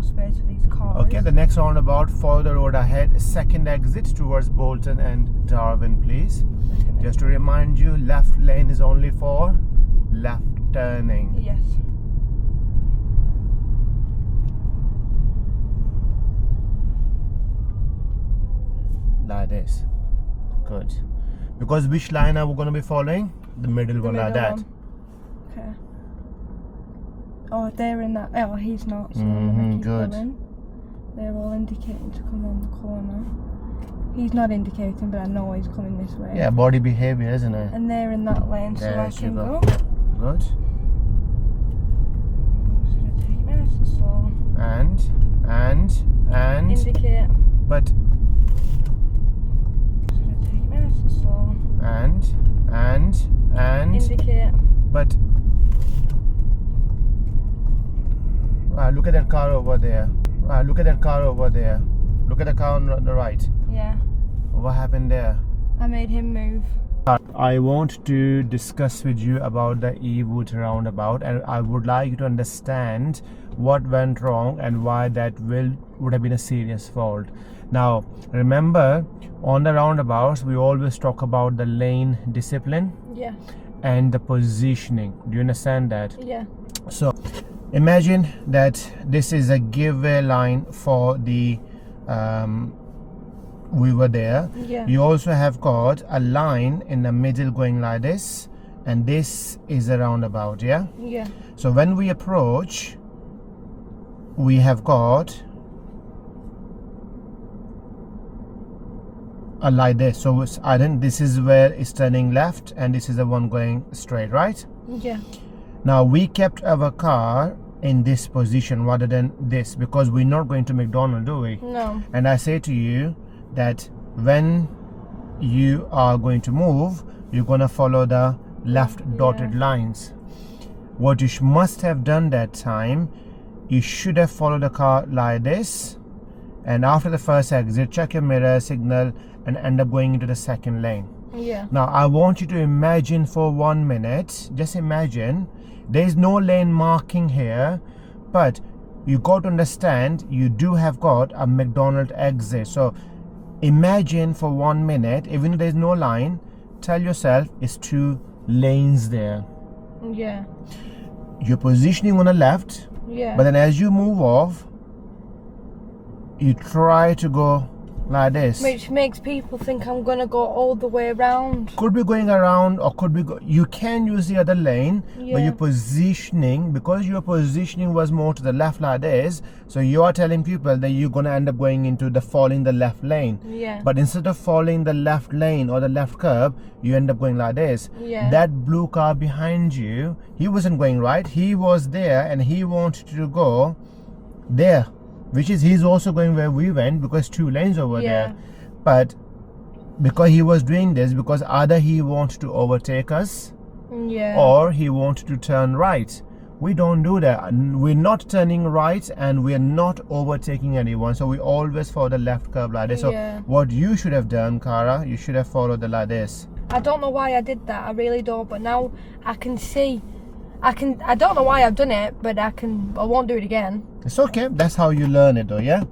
space for these cars. Okay, the next roundabout, follow the road ahead, second exit towards Bolton and Darwin, please. Just to remind you, left lane is only for left turning. Yes. Like this. Good. Because which line are we going to be following? The middle one, like that. Okay. Oh, they're in that. Oh, he's not. So I'm gonna keep good. going. They're all indicating to come on the corner. He's not indicating, but I know he's coming this way. Yeah, body behavior, isn't it? And they're in that lane, so There I you can go. go. Good. Just gonna take it nice and slow. And. Indicate. But. Just gonna take it nice and slow. And. Indicate. But. Right, look at that car over there. Right, look at that car over there. Look at the car on the right. Yeah. What happened there? I made him move. I want to discuss with you about the E-Wood roundabout, and I would like you to understand what went wrong and why that would have been a serious fault. Now, remember, on the roundabouts, we always talk about the lane discipline Yeah. and the positioning. Do you understand that? Yeah. So, imagine that this is a giveaway line for the we were there. Yeah. You also have got a line in the middle going like this, and this is a roundabout. Yeah. Yeah. So when we approach, we have got a like this. So I think this is where it's turning left, and this is the one going straight, right? Yeah. Now we kept our car in this position rather than this, because we're not going to McDonald's, do we? No. And I say to you that when you are going to move, you're going to follow the left dotted lines. What you must have done that time, you should have followed the car like this, and after the first exit, check your mirror signal and end up going into the second lane. Yeah. Now I want you to imagine for 1 minute, just imagine, there is no lane marking here, but you got to understand you do have got a McDonald's exit. So imagine for 1 minute, even if there is no line, tell yourself it's 2 lanes there. Yeah. You're positioning on the left, Yeah. but then as you move off, you try to go like this. Which makes people think I'm gonna go all the way around. Could be going around, or could be you can use the other lane, but Yeah. your positioning, because your positioning was more to the left like this, so you are telling people that you're gonna end up going into the following the left lane. Yeah. But instead of following the left lane or the left curb, you end up going like this. Yeah. That blue car behind you, he wasn't going right, he was there and he wanted to go there, which is he's also going where we went, because 2 lanes over Yeah. there. But because he was doing this, because either he wanted to overtake us Yeah. or he wanted to turn right. We don't do that. We're not turning right and we're not overtaking anyone, so we always follow the left curb like this. So Yeah. what you should have done, Cara, you should have followed the like this. I don't know why I did that. I really don't. But now I can see. I don't know why I've done it, but I won't do it again. It's okay, that's how you learn it though, yeah?